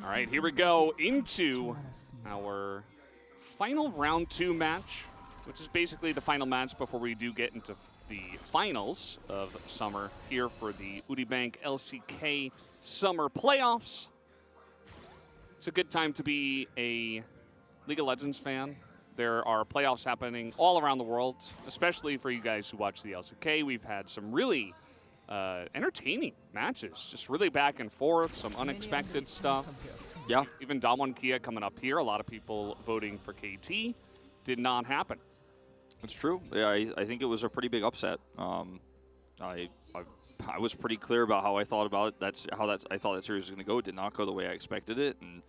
All right, here we go into our final round 2 match, which is basically the final match before we do get into the finals of summer here for the Udibank LCK Summer Playoffs. It's a good time to be a League of Legends fan. There are playoffs happening all around the world, especially for you guys who watch the LCK. We've had some really entertaining matches, just really back and forth, some unexpected stuff. Yeah. Even T1 Kia coming up here, a lot of people voting for KT. Did not happen. It's true. Yeah, I think it was a pretty big upset. I was pretty clear about how I thought about it. That's how I thought that series was going to go. It did not go the way I expected it, and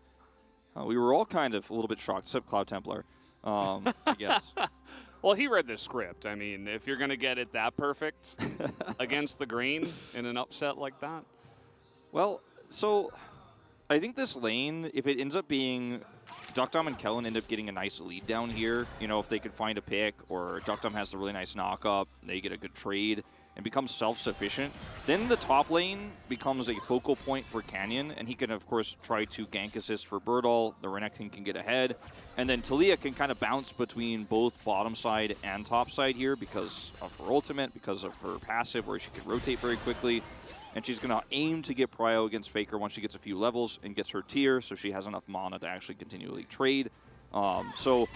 we were all kind of a little bit shocked, except Cloud Templar, I guess. Well, he read the script. I mean, if you're going to get it that perfect against the grain in an upset like that. Well, so I think this lane, if it ends up being Deokdam and Kellin end up getting a nice lead down here, you know, if they could find a pick, or Deokdam has the really nice knock-up, they get a good trade, and becomes self-sufficient, then the top lane becomes a focal point for Canyon, and he can, of course, try to gank assist for Burdol. The Renekton can get ahead, and then Taliyah can kind of bounce between both bottom side and top side here because of her ultimate, because of her passive, where she can rotate very quickly, and she's going to aim to get prio against Faker once she gets a few levels and gets her tier, so she has enough mana to actually continually trade. So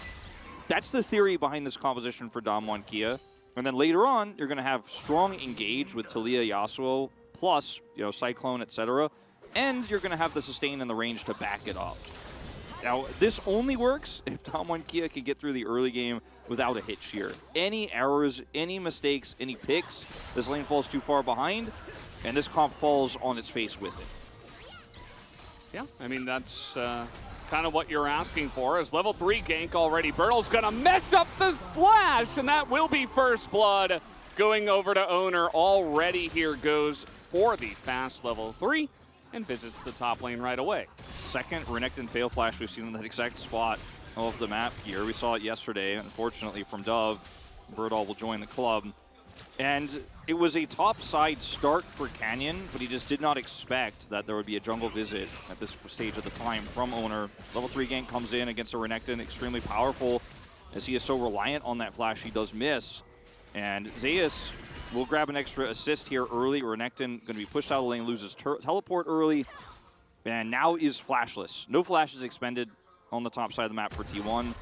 that's the theory behind this composition for T1 Kia. And then later on, you're going to have strong engage with Taliyah, Yasuo, plus, you know, Cyclone, etc. And you're going to have the sustain and the range to back it up. Now, this only works if T1 Kia can get through the early game without a hitch here. Any errors, any mistakes, any picks, this lane falls too far behind, and this comp falls on its face with it. Yeah, I mean, that's kind of what you're asking for. Is level 3 gank already. Burdol's going to mess up the flash, and that will be first blood going over to Oner. Already here goes for the fast level 3 and visits the top lane right away. Second Renekton fail flash we've seen in that exact spot of the map here. We saw it yesterday, unfortunately, from Dove. Burdol will join the club. And it was a top side start for Canyon, but he just did not expect that there would be a jungle visit at this stage of the time from Oner. Level 3 gank comes in against a Renekton, extremely powerful. As he is so reliant on that flash, he does miss. And Zeus will grab an extra assist here early. Renekton going to be pushed out of the lane, loses teleport early, and now is flashless. No flashes expended on the top side of the map for T1.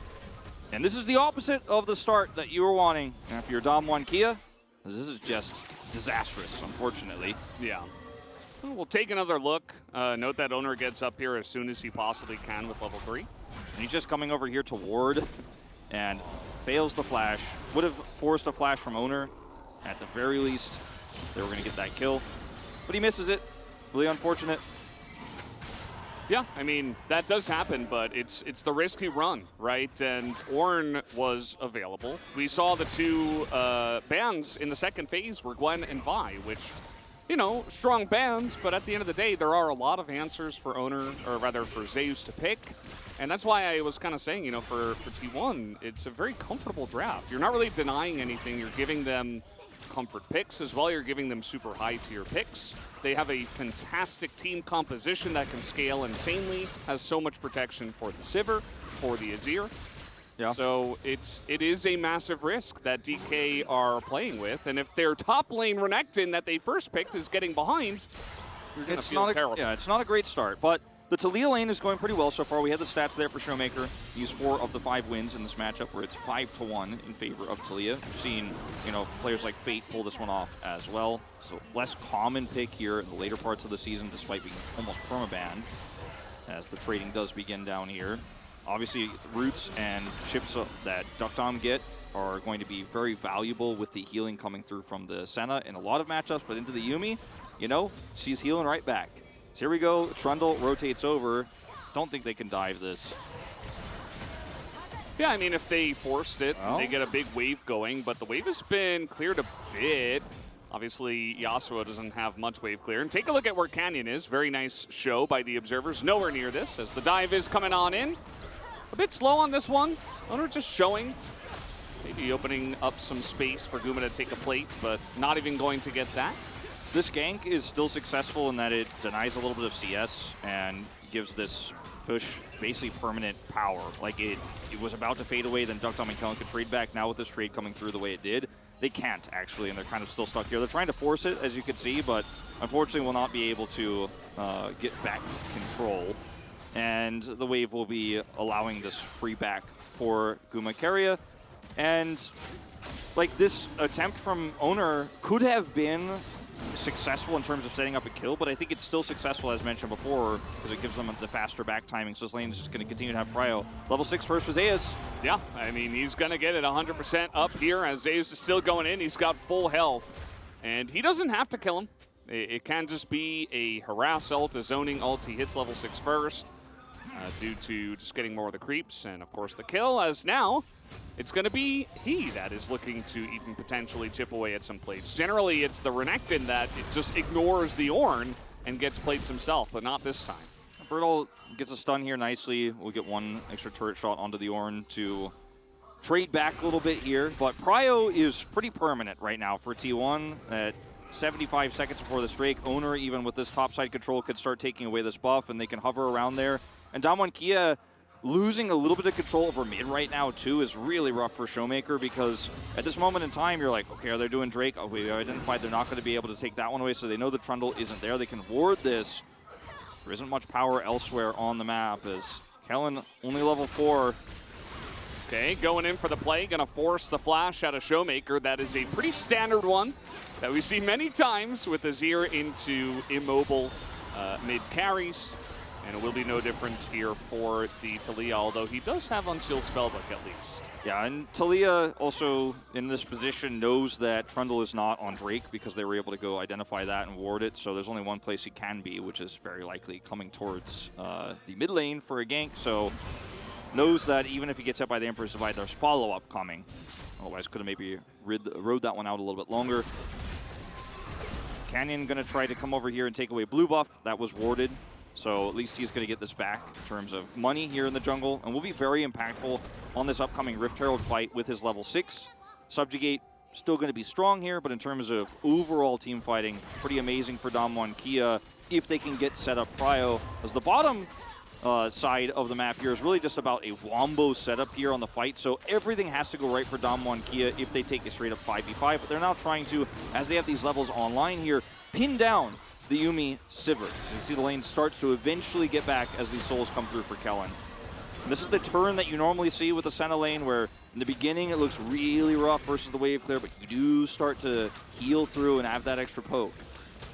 And this is the opposite of the start that you were wanting. And if you're T1 Kia, this is just disastrous, unfortunately. Yeah. We'll take another look. Note that Oner gets up here as soon as he possibly can with level 3. And he's just coming over here to ward and fails the flash. Would have forced a flash from Oner at the very least. They were going to get that kill. But he misses it. Really unfortunate. Yeah, I mean, that does happen, but it's the risk you run, right? And Ornn was available. We saw the two bans in the second phase were Gwen and Vi, which, you know, strong bans, but at the end of the day, there are a lot of answers for Oner, or rather for Zeus to pick. And that's why I was kind of saying, you know, for T1, it's a very comfortable draft. You're not really denying anything. You're giving them comfort picks as well. You're giving them super high tier picks. They have a fantastic team composition that can scale insanely, has so much protection for the Sivir, for the Azir. Yeah. So it is a massive risk that DK are playing with, and if their top lane Renekton that they first picked is getting behind, you're going to feel terrible. Yeah, it's not a great start, but the Taliyah lane is going pretty well so far. We had the stats there for ShowmMaker. He's 4 of the 5 wins in this matchup, where it's 5-1 in favor of Taliyah. We've seen, you know, players like Fate pull this one off as well. So less common pick here in the later parts of the season, despite being almost permabanned, as the trading does begin down here. Obviously, roots and chips that Deokdam get are going to be very valuable with the healing coming through from the Senna in a lot of matchups, but into the Yuumi, you know, she's healing right back. So here we go. Trundle rotates over. Don't think they can dive this. Yeah, I mean, if they forced it, they get a big wave going, but the wave has been cleared a bit. Obviously, Yasuo doesn't have much wave clear. And take a look at where Canyon is. Very nice show by the observers. Nowhere near this, as the dive is coming on in. A bit slow on this one. Oner just showing. Maybe opening up some space for Guma to take a plate, but not even going to get that. This gank is still successful in that it denies a little bit of CS, and gives this push basically permanent power. Like it was about to fade away, then Deokdam and Kellin could trade back. Now with this trade coming through the way it did, they can't actually, and they're kind of still stuck here. They're trying to force it, as you can see, but unfortunately will not be able to get back control. And the wave will be allowing this free back for Keria. And like this attempt from Oner could have been successful in terms of setting up a kill, but I think it's still successful, as mentioned before, because it gives them the faster back timing. So this lane is just going to continue to have prio. Level 6 first for Zeus. Yeah, I mean, he's going to get it 100% up here as Zeus is still going in. He's got full health, and he doesn't have to kill him. It can just be a harass ult, a zoning ult. He hits level 6 first due to just getting more of the creeps, and of course the kill, as now it's going to be he that is looking to even potentially chip away at some plates. Generally, it's the Renekton that it just ignores the Ornn and gets plates himself, but not this time. Burdol gets a stun here nicely. We'll get one extra turret shot onto the Ornn to trade back a little bit here, but prio is pretty permanent right now for T1 at 75 seconds before the streak. Oner, even with this topside control, could start taking away this buff, and they can hover around there. And T1 KIA losing a little bit of control over mid right now, too, is really rough for ShowmMaker, because at this moment in time, you're like, okay, are they doing Drake? Oh, we identified they're not going to be able to take that one away, so they know the Trundle isn't there. They can ward this. There isn't much power elsewhere on the map, as Kellin only level 4. Okay, going in for the play, going to force the flash out of ShowmMaker. That is a pretty standard one that we see many times with Azir into immobile mid carries. And it will be no difference here for the Taliyah, although he does have Unsealed Spellbook at least. Yeah, and Taliyah also in this position knows that Trundle is not on Drake, because they were able to go identify that and ward it. So there's only one place he can be, which is very likely coming towards the mid lane for a gank. So knows that even if he gets hit by the Emperor's Divide, there's follow-up coming. Otherwise could have maybe rode that one out a little bit longer. Canyon going to try to come over here and take away blue buff. That was warded. So at least he's going to get this back in terms of money here in the jungle, and will be very impactful on this upcoming Rift Herald fight with his level 6. Subjugate still going to be strong here, but in terms of overall team fighting, pretty amazing for T1 KIA if they can get set up prio, as the bottom side of the map here is really just about a wombo setup here on the fight. So everything has to go right for T1 KIA if they take a straight up 5v5, but they're now trying to, as they have these levels online here, pin down the Yuumi Sivir. You see the lane starts to eventually get back as these souls come through for Kellin. And this is the turn that you normally see with the Senna lane, where in the beginning it looks really rough versus the wave clear, but you do start to heal through and have that extra poke.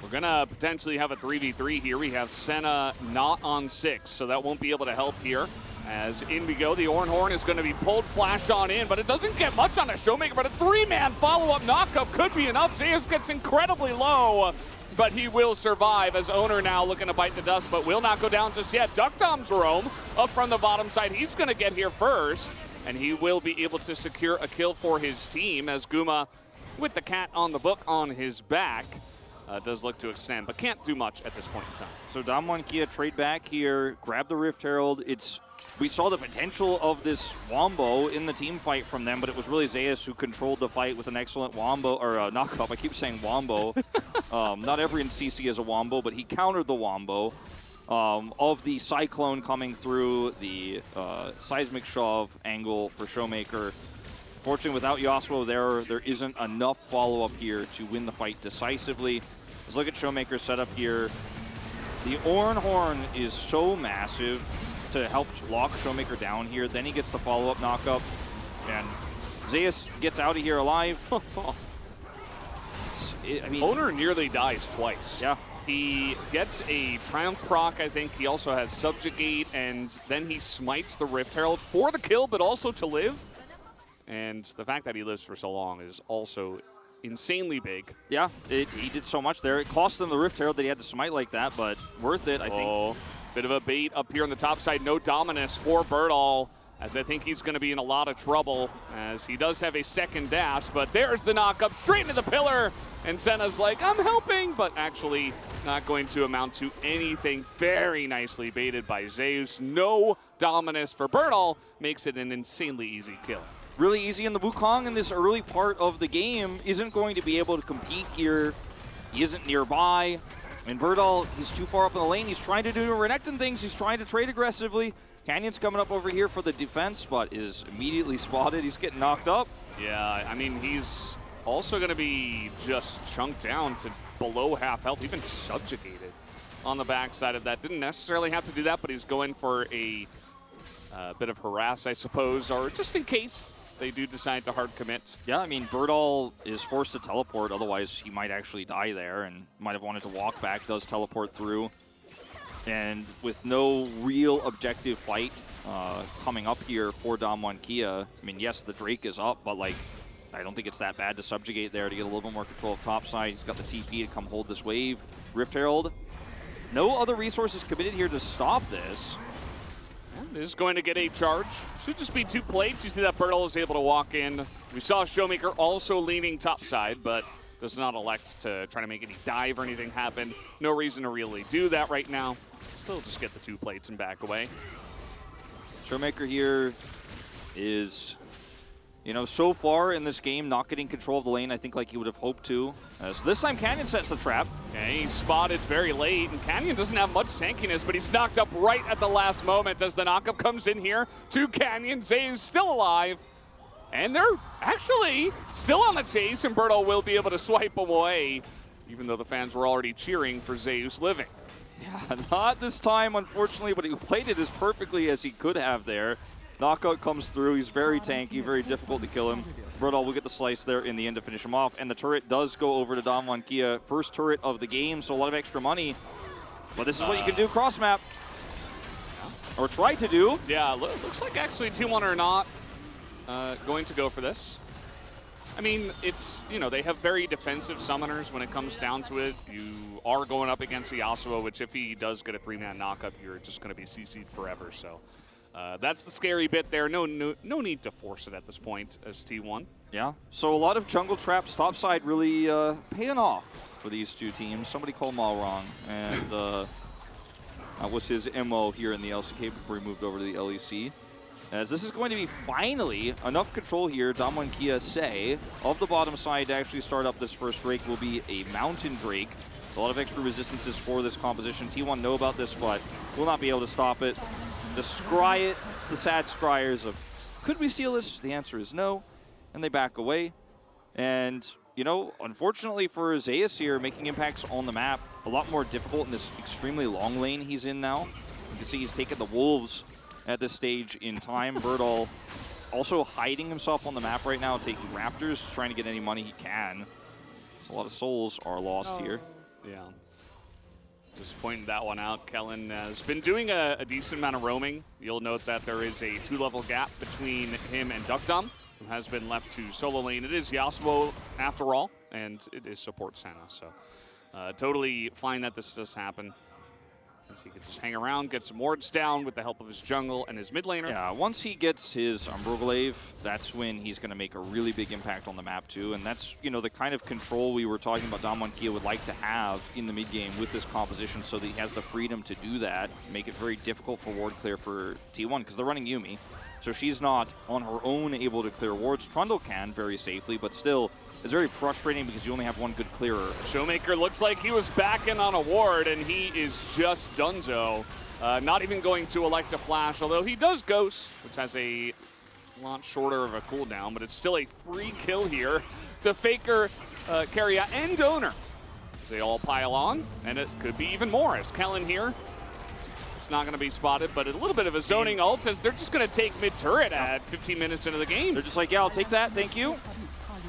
We're going to potentially have a 3v3 here. We have Senna not on 6, so that won't be able to help here. As in we go, the Ornn is going to be pulled, flash on in, but it doesn't get much on a ShowmMaker, but a 3-man follow-up knockup could be enough. Zeus gets incredibly low, but he will survive, as Oner now looking to bite the dust, but will not go down just yet. Deokdam's roam up from the bottom side. He's going to get here first, and he will be able to secure a kill for his team, as Guma, with the cat on the book on his back, does look to extend, but can't do much at this point in time. So T1 KIA trade back here, grab the Rift Herald. We saw the potential of this wombo in the team fight from them, but it was really Zeus who controlled the fight with an excellent wombo, or knockup. I keep saying wombo. Not every CC is a wombo, but he countered the wombo of the Cyclone coming through the seismic shove angle for ShowmMaker. Fortunately, without Yasuo there isn't enough follow-up here to win the fight decisively. Let's look at ShowmMaker's setup here. The Ornn is so massive to help lock ShowmMaker down here. Then he gets the follow-up knockup, and Zeus gets out of here alive. I mean, Oner nearly dies twice. Yeah. He gets a Triumph proc, I think. He also has Subjugate, and then he smites the Rift Herald for the kill, but also to live. And the fact that he lives for so long is also insanely big. Yeah, he did so much there. It cost him the Rift Herald that he had to smite like that, but worth it, I think. Bit of a bait up here on the top side. No Dominus for Burdol, as I think he's going to be in a lot of trouble, as he does have a second dash, but there's the knockup straight into the pillar, and Senna's like, I'm helping, but actually not going to amount to anything. Very nicely baited by Zeus. No Dominus for Burdol makes it an insanely easy kill. Really easy, and the Wukong in this early part of the game isn't going to be able to compete here. He isn't nearby. And Burdol, he's too far up in the lane. He's trying to do Renekton things. He's trying to trade aggressively. Canyon's coming up over here for the defense, but is immediately spotted. He's getting knocked up. Yeah, I mean, he's also going to be just chunked down to below half health, even subjugated on the backside of that. Didn't necessarily have to do that, but he's going for a bit of harass, I suppose, or just in case they do decide to hard commit. Yeah, I mean, Burdol is forced to teleport, otherwise he might actually die there and might have wanted to walk back, does teleport through. And with no real objective fight coming up here for T1 KIA, I mean, yes, the Drake is up, but like, I don't think it's that bad to subjugate there to get a little bit more control of topside. He's got the TP to come hold this wave. Rift Herald. No other resources committed here to stop this. Is going to get a charge. Should just be 2 plates. You see that Burdol is able to walk in. We saw ShowmMaker also leaning topside, but does not elect to try to make any dive or anything happen. No reason to really do that right now. Still just get the 2 plates and back away. ShowmMaker here is, you know, so far in this game, not getting control of the lane, I think, like he would have hoped to. So this time, Canyon sets the trap. Yeah, he's spotted very late, and Canyon doesn't have much tankiness, but he's knocked up right at the last moment as the knockup comes in here to Canyon. Zeus still alive, and they're actually still on the chase, and Burdol will be able to swipe away, even though the fans were already cheering for Zeus living. Yeah, not this time, unfortunately, but he played it as perfectly as he could have there. Knockout comes through. He's very tanky, very difficult to kill him. Burdol will get the slice there in the end to finish him off. And the turret does go over to T1 KIA. First turret of the game, so a lot of extra money. But this is what you can do cross-map. Or try to do. Yeah, looks like actually T1 are not going to go for this. I mean, it's, you know, they have very defensive summoners when it comes down to it. You are going up against the Yasuo, which if he does get a 3-man knockup, you're just going to be CC'd forever, so... that's the scary bit there. No need to force it at this point as T1. Yeah, so a lot of jungle traps topside really paying off for these two teams. Somebody called Maul wrong, and that was his MO here in the LCK before he moved over to the LEC. As this is going to be finally enough control here, T1 KIA say, of the bottom side to actually start up this first Drake will be a Mountain Drake. A lot of extra resistances for this composition. T1 know about this, but will not be able to stop it. The scry it, it's the sad scryers of, could we steal this? The answer is no, and they back away. And, you know, unfortunately for Zeus here, making impacts on the map, a lot more difficult in this extremely long lane he's in now. You can see he's taken the Wolves at this stage in time. Burdol also hiding himself on the map right now, taking Raptors, trying to get any money he can. So a lot of souls are lost here. Yeah. Just pointing that one out. Kellin has been doing a decent amount of roaming. You'll note that there is a 2-level gap between him and Deokdam, who has been left to solo lane. It is Yasuo after all, and it is support Senna. So totally fine that this does happen. So he can just hang around, get some wards down with the help of his jungle and his mid laner. Yeah, once he gets his Umbroglaive, that's when he's going to make a really big impact on the map too. And that's, you know, the kind of control we were talking about T1 KIA would like to have in the mid game with this composition, so that he has the freedom to do that, make it very difficult for ward clear for T1, because they're running Yuumi. So she's not on her own able to clear wards. Trundle can very safely, but still, it's very frustrating because you only have one good clearer. ShowmMaker looks like he was backing on a ward, and he is just donezo. Not even going to elect a flash, although he does Ghost, which has a lot shorter of a cooldown, but it's still a free kill here to Faker, Keria, and Oner. As they all pile on, and it could be even more as Kellin here. Not going to be spotted, but a little bit of a zoning ult as they're just going to take mid-turret at 15 minutes into the game. They're just like, yeah, I'll take that, thank you.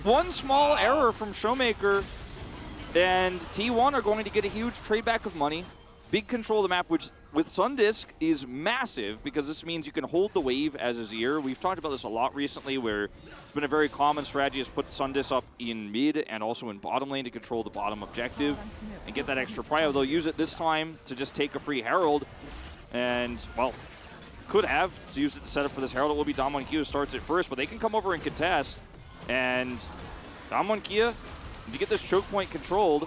One small error from ShowmMaker, and T1 are going to get a huge trade back of money. Big control of the map, which with Sundisk is massive, because this means you can hold the wave as Azir. We've talked about this a lot recently, where it's been a very common strategy is put Sundisk up in mid and also in bottom lane to control the bottom objective and get that extra prio. They'll use it this time to just take a free Herald. And, well, could have used it to set up for this Herald. It will be T1 KIA who starts it first, but they can come over and contest. And T1 KIA, to get this choke point controlled.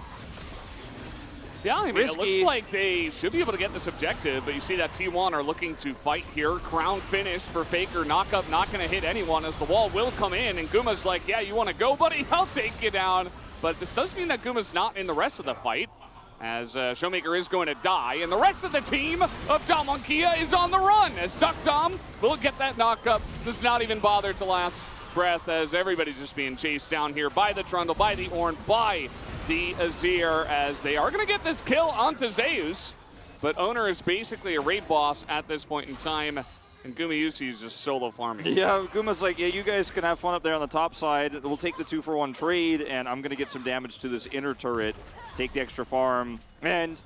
Yeah, I mean, risky. It looks like they should be able to get this objective, but you see that T1 are looking to fight here. Crown finish for Faker. Knockup not going to hit anyone as the wall will come in, and Guma's like, yeah, you want to go, buddy? I'll take you down. But this does mean that Guma's not in the rest of the fight, as ShowmMaker is going to die, and the rest of the team of T1 G1 VOD is on the run as Deokdam will get that knock-up, does not even bother to last breath as everybody's just being chased down here by the Trundle, by the Ornn, by the Azir, as they are going to get this kill onto Zeus, but Oner is basically a raid boss at this point in time, and Gumayusi is just solo farming. Yeah, Guma's like, yeah, you guys can have fun up there on the top side. We'll take the 2-for-1 trade, and I'm going to get some damage to this inner turret, take the extra farm. And,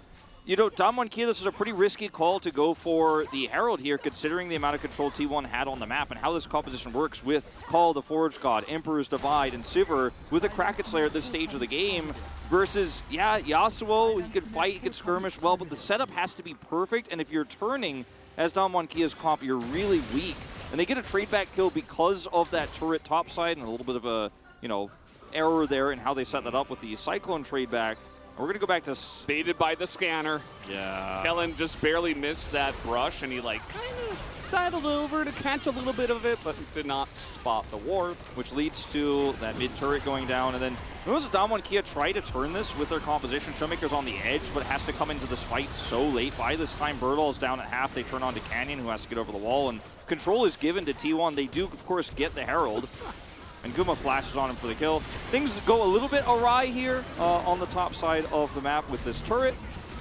you know, T1 G1 VOD, this is a pretty risky call to go for the Herald here, considering the amount of control T1 had on the map and how this composition works with Call, the Forge God, Emperor's Divide, and Sivir with a Kraken Slayer at this stage of the game versus, yeah, Yasuo, he could fight, he could skirmish well, but the setup has to be perfect, and if you're turning as T1 G1 VOD's comp, you're really weak. And they get a trade back kill because of that turret topside and a little bit of a, you know, error there in how they set that up with the Cyclone trade back. And we're going to go back to... Baited by the scanner. Yeah. Kellin just barely missed that brush, and he, like, kind of sidled over to catch a little bit of it, but did not spot the warp. Which leads to that mid turret going down, and then notice T1 G1 VOD try to turn this with their composition. ShowmMaker's on the edge, but has to come into this fight so late. By this time, Burdol is down at half. They turn on to Canyon, who has to get over the wall, and control is given to T1. They do, of course, get the Herald, and Guma flashes on him for the kill. Things go a little bit awry here on the top side of the map with this turret.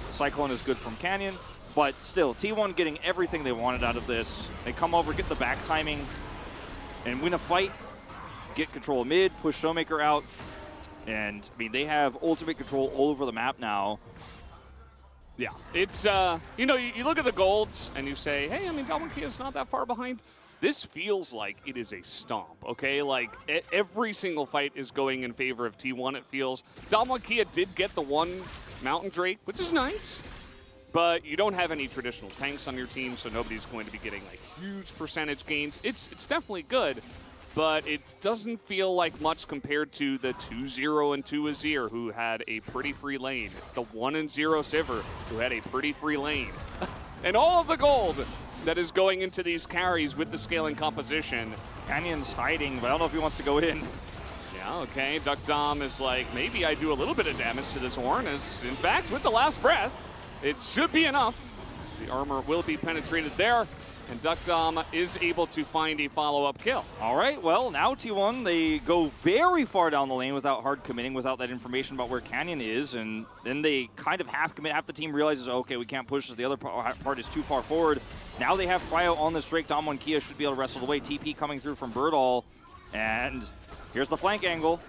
Cyclone is good from Canyon. But still, T1 getting everything they wanted out of this. They come over, get the back timing, and win a fight, get control of mid, push ShowmMaker out. And, I mean, they have ultimate control all over the map now. Yeah, it's, you know, you look at the golds and you say, hey, I mean, T1 G1 VOD is not that far behind. This feels like it is a stomp, okay? Like, every single fight is going in favor of T1, it feels. T1 G1 VOD did get the one Mountain Drake, which is nice. But you don't have any traditional tanks on your team, so nobody's going to be getting like huge percentage gains. It's definitely good, but it doesn't feel like much compared to the 2-0 and 2 Azir, who had a pretty free lane. The 1-0 Sivir, who had a pretty free lane. And all of the gold that is going into these carries with the scaling composition. Canyon's hiding, but I don't know if he wants to go in. Yeah, okay. Deokdam is like, maybe I do a little bit of damage to this Ornn. As, in fact, with the last breath, it should be enough. The armor will be penetrated there, and Deokdam is able to find a follow-up kill. All right, well, now T1, they go very far down the lane without hard committing, without that information about where Canyon is, and then they kind of half commit. Half the team realizes, okay, we can't push this. The other part is too far forward. Now they have Cryo on this Drake. T1 G1 VOD should be able to wrestle away. TP coming through from Burdol, and here's the flank angle.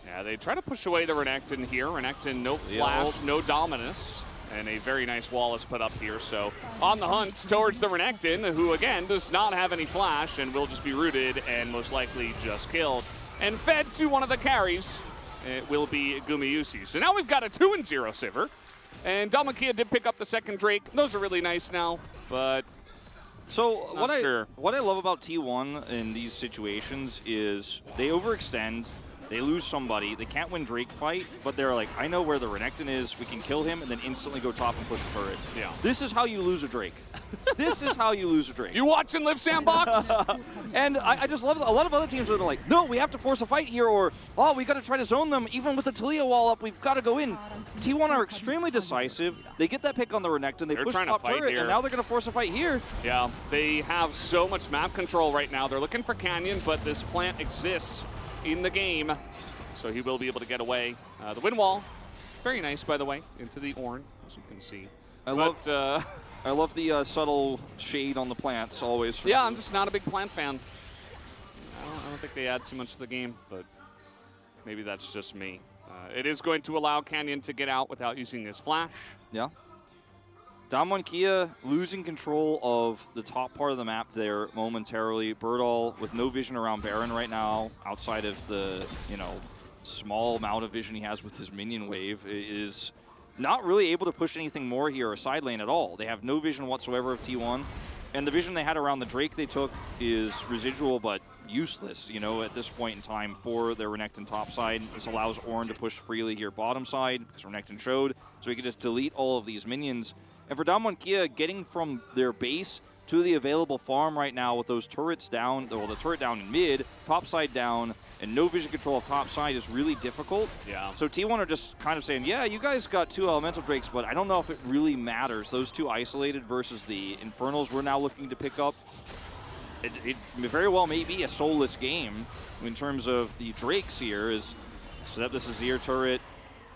Yeah, they try to push away the Renekton here. Renekton, no flash, no Dominus. And a very nice wall is put up here. So on the hunt towards the Renekton, who again does not have any flash and will just be rooted and most likely just killed. And fed to one of the carries, it will be Gumayusi. So now we've got a 2-0 Sivir. And T1 G1 VOD did pick up the second Drake. Those are really nice now, but so what I love about T1 in these situations is they overextend. They lose somebody. They can't win Drake fight, but they're like, I know where the Renekton is. We can kill him and then instantly go top and push the turret. Yeah. This is how you lose a Drake. This is how you lose a Drake. You watch and live, Sandbox? And I just love it. A lot of other teams are like, no, we have to force a fight here, or, oh, we got to try to zone them. Even with the Taliyah wall up, we've got to go in. T1 are extremely decisive. They get that pick on the Renekton. They push top turret, and now they're going to force a fight here. Yeah, they have so much map control right now. They're looking for Canyon, but this plant exists in the game, so he will be able to get away. The wind wall, very nice, by the way, into the Ornn, as you can see. I love the subtle shade on the plants, always. Yeah, I'm just not a big plant fan. I don't think they add too much to the game, but maybe that's just me. It is going to allow Canyon to get out without using his flash. Yeah. T1 G1 VOD losing control of the top part of the map there momentarily. Burdol with no vision around Baron right now, outside of the, you know, small amount of vision he has with his minion wave, is not really able to push anything more here or side lane at all. They have no vision whatsoever of T1, and the vision they had around the Drake they took is residual but useless, you know, at this point in time for their Renekton top side. This allows Ornn to push freely here bottom side, because Renekton showed, so he could just delete all of these minions. And for T1 G1 VOD, getting from their base to the available farm right now with those turrets down, well, the turret down in mid, top side down, and no vision control of top side is really difficult. Yeah. So T1 are just kind of saying, yeah, you guys got 2 elemental drakes, but I don't know if it really matters. Those 2 isolated versus the infernals we're now looking to pick up. It very well may be a soulless game in terms of the drakes here. Is set up this Azir turret,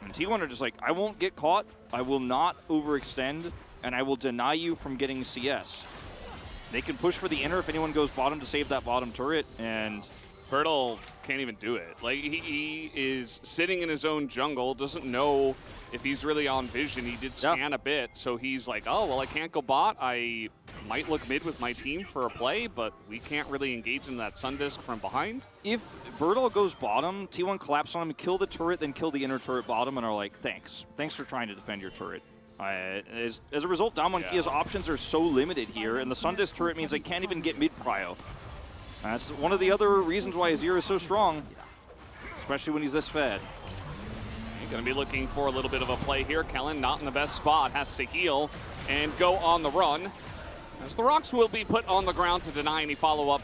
and T1 are just like, I won't get caught, I will not overextend, and I will deny you from getting CS. They can push for the inner if anyone goes bottom to save that bottom turret, and Burdol can't even do it. Like, he is sitting in his own jungle, doesn't know if he's really on vision. He did scan a bit, so he's like, oh, well, I can't go bot. I might look mid with my team for a play, but we can't really engage in that sun disc from behind. If Burdol goes bottom, T1 collapse on him, kill the turret, then kill the inner turret bottom, and are like, thanks. Thanks for trying to defend your turret. As a result, DWG KIA's options are so limited here, and the sun disc turret means they can't even get mid prio. That's one of the other reasons why Azir is so strong, especially when he's this fed. He's going to be looking for a little bit of a play here. Kellin not in the best spot, has to heal and go on the run. As the rocks will be put on the ground to deny any follow-up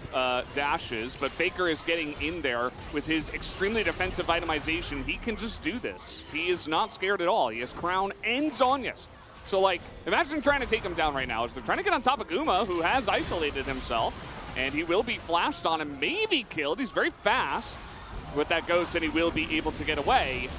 dashes, but Faker is getting in there with his extremely defensive itemization. He can just do this. He is not scared at all. He has Crown and Zhonya's. So, like, imagine trying to take him down right now. As they're trying to get on top of Guma, who has isolated himself. And he will be flashed on and maybe killed. He's very fast with that ghost, and he will be able to get away.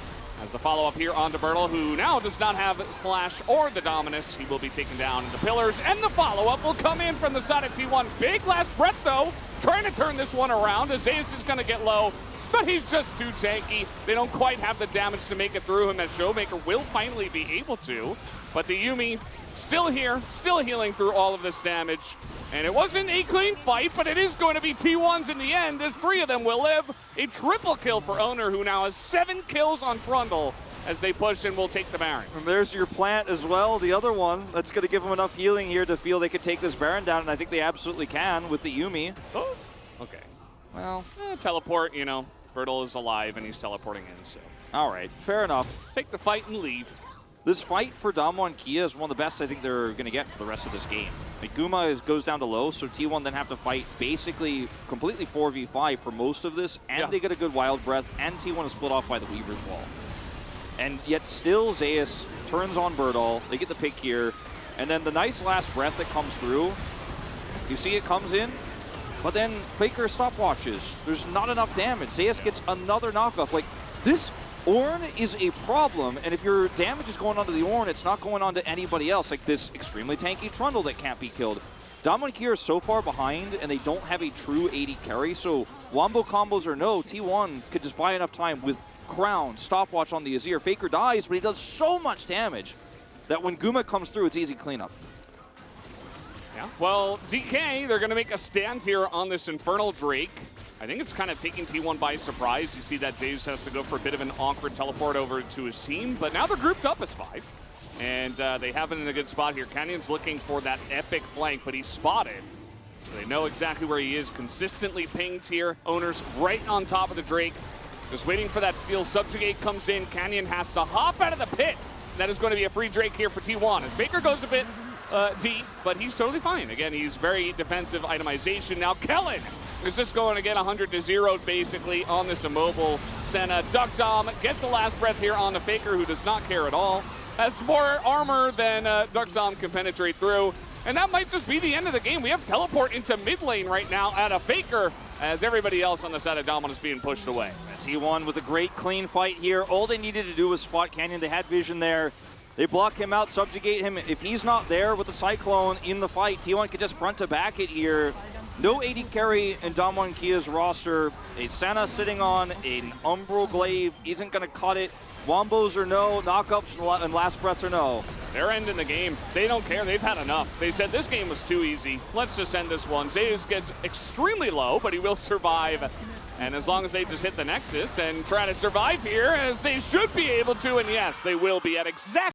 As the follow-up here onto Burdol, who now does not have Flash or the Dominus. He will be taken down into pillars, and the follow-up will come in from the side of T1. Big last breath, though, trying to turn this one around. As Zeus is going to get low, but he's just too tanky. They don't quite have the damage to make it through him, as ShowmMaker will finally be able to. But the Yuumi still here, still healing through all of this damage. And it wasn't a clean fight, but it is going to be T1's in the end, as 3 of them will live. A triple kill for Oner, who now has 7 kills on Trundle as they push and will take the Baron. And there's your plant as well, the other one. That's going to give them enough healing here to feel they could take this Baron down, and I think they absolutely can with the Yuumi. Oh, okay. Well, teleport, you know, Burdol is alive and he's teleporting in, so. All right, fair enough. Take the fight and leave. This fight for DWG KIA is one of the best I think they're going to get for the rest of this game. Like, Guma goes down to low, so T1 then have to fight basically completely 4v5 for most of this, and they get a good Wild Breath, and T1 is split off by the Weaver's Wall. And yet still Zeus turns on Burdol, they get the pick here, and then the nice last breath that comes through, you see it comes in, but then Faker stopwatches. There's not enough damage. Zeus gets another knockoff. Like, this Ornn is a problem, and if your damage is going onto the Ornn, it's not going on to anybody else, like this extremely tanky Trundle that can't be killed. DWG KIA are so far behind, and they don't have a true AD carry, so wombo combos or no, T1 could just buy enough time with Crown, stopwatch on the Azir. Faker dies, but he does so much damage that when Guma comes through, it's easy cleanup. Yeah. Well, DK, they're going to make a stand here on this Infernal Drake. I think it's kind of taking T1 by surprise. You see that Zeus has to go for a bit of an awkward teleport over to his team, but now they're grouped up as 5. And they have it in a good spot here. Canyon's looking for that epic flank, but he's spotted. So they know exactly where he is. Consistently pinged here. Oner's right on top of the Drake. Just waiting for that steal. Subjugate comes in. Canyon has to hop out of the pit. That is going to be a free Drake here for T1. As Baker goes a bit deep, but he's totally fine. Again, he's very defensive itemization. Now Kellin is just going to get 100 to 0 basically on this immobile Senna. Deokdam gets the last breath here on the Faker, who does not care at all. Has more armor than Deokdam can penetrate through. And that might just be the end of the game. We have teleport into mid lane right now at a Faker, as everybody else on the side of Dominus being pushed away. T1 with a great clean fight here. All they needed to do was spot Canyon. They had vision there. They block him out, subjugate him. If he's not there with the Cyclone in the fight, T1 could just front to back it here. No AD carry in DWG KIA's roster. A Senna sitting on an Umbral Glaive isn't going to cut it. Wombos or no, knockups and last breaths or no. They're ending the game. They don't care. They've had enough. They said this game was too easy. Let's just end this one. Zeus gets extremely low, but he will survive. And as long as they just hit the Nexus and try to survive here, as they should be able to, and yes, they will be at exactly